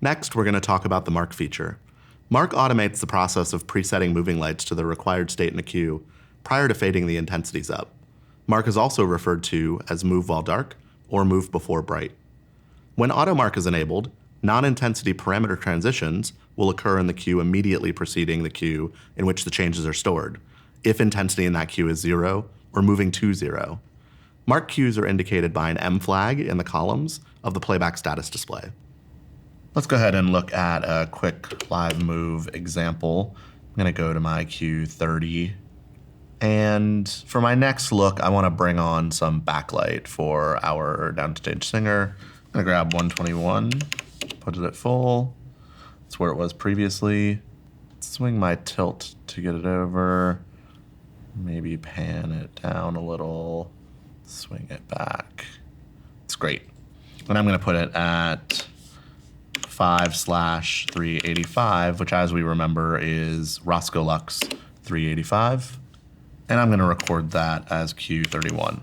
Next, we're going to talk about the mark feature. Mark automates the process of presetting moving lights to the required state in a queue prior to fading the intensities up. Mark is also referred to as move while dark or move before bright. When auto mark is enabled, non-intensity parameter transitions will occur in the queue immediately preceding the queue in which the changes are stored, if intensity in that queue is 0 or moving to 0. Mark queues are indicated by an M flag in the columns of the playback status display. Let's go ahead and look at a quick live move example. I'm going to go to my queue 30. And for my next look, I want to bring on some backlight for our downstage singer. I'm going to grab 121, put it at full. That's where it was previously. Swing my tilt to get it over. Maybe pan it down a little. Swing it back. It's great. And I'm going to put it at 5/385, which as we remember is Roscoe Lux 385. And I'm going to record that as Q31.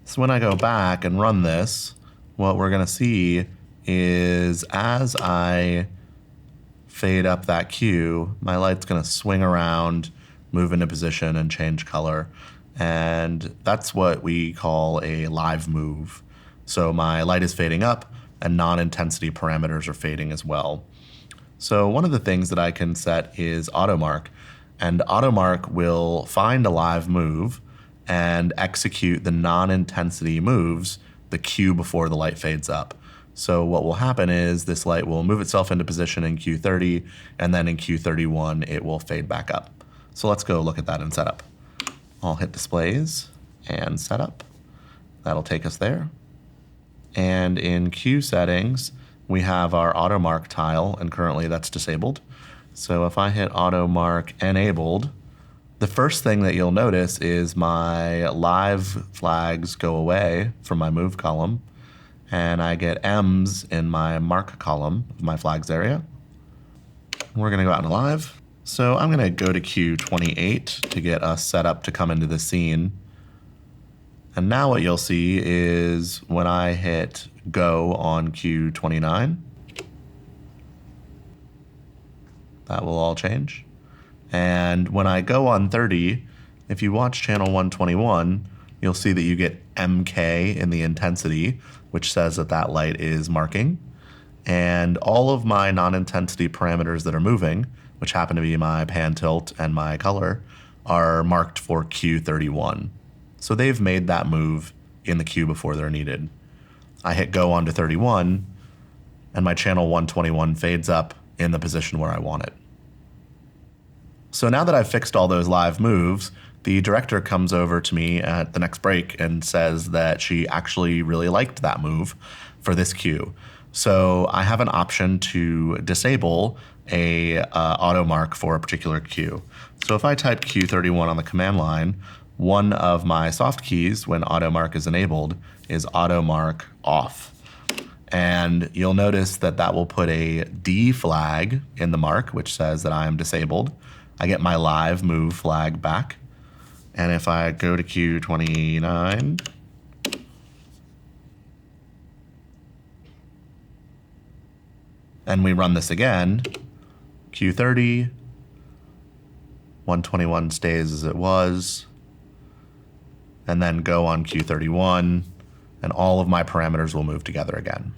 So when I go back and run this, what we're going to see is as I fade up that Q, my light's going to swing around, move into position, and change color. And that's what we call a live move. So my light is fading up, and non-intensity parameters are fading as well. So one of the things that I can set is auto mark, and auto mark will find a live move and execute the non-intensity moves the cue before the light fades up. So what will happen is this light will move itself into position in Q30, and then in Q31 it will fade back up. So let's go look at that in setup. I'll hit displays and setup. That'll take us there. And in queue settings, we have our auto mark tile, and currently that's disabled. So if I hit auto mark enabled, the first thing that you'll notice is my live flags go away from my move column, and I get M's in my mark column of my flags area. We're gonna go out into live. So I'm gonna go to Q28 to get us set up to come into the scene. And now what you'll see is when I hit go on Q29, that will all change. And when I go on 30, if you watch channel 121, you'll see that you get MK in the intensity, which says that that light is marking. And all of my non-intensity parameters that are moving, which happen to be my pan tilt and my color, are marked for Q31. So they've made that move in the queue before they're needed. I hit go onto 31, and my channel 121 fades up in the position where I want it. So now that I've fixed all those live moves, the director comes over to me at the next break and says that she actually really liked that move for this queue. So I have an option to disable a auto mark for a particular queue. So if I type Q31 on the command line, one of my soft keys when auto mark is enabled is auto mark off. And you'll notice that that will put a D flag in the mark, which says that I am disabled. I get my live move flag back. And if I go to Q29, and we run this again, Q30, 121 stays as it was, and then go on Q31, and all of my parameters will move together again.